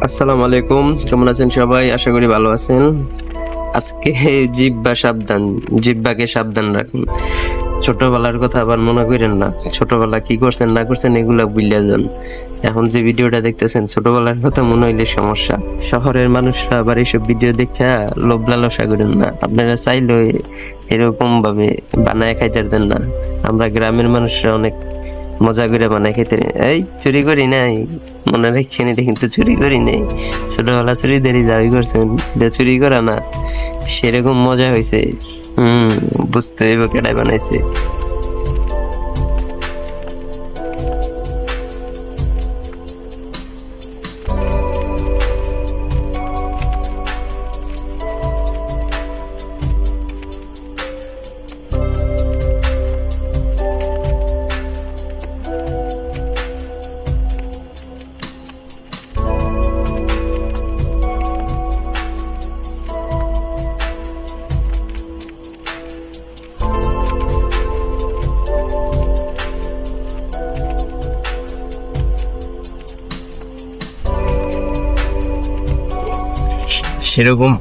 আসসালামু আলাইকুম, কেমন আছেন সবাই? আশা করি ভালো আছেন। আজকে জিব্বাকে সাবধান রাখুন। ছোটবেলার কথা আবার মনে করেন না। ছোটবেলা কি করছেন না করছেন এগুলা ভুলিয়া যান। এখন যে ভিডিওটা দেখতেছেন ছোটবেলার কথা মনে হইলে সমস্যা। শহরের মানুষরা আবার এইসব ভিডিও দেখা লোভ লালসা করেন না। আপনারা চাইলে এরকম ভাবে বানায় খাইতে দেন না। আমরা গ্রামের মানুষরা অনেক মজা করে বানায় খেতে। এই চুরি করি নাই, মনে রেখেন, এটা কিন্তু চুরি করি নাই। ছোটবেলা চুরি দেরি দাবি করছেন, চুরি করা না, সেরকম মজা হয়েছে। বুঝতে হইব কেডাই বানাইছে। সেরকম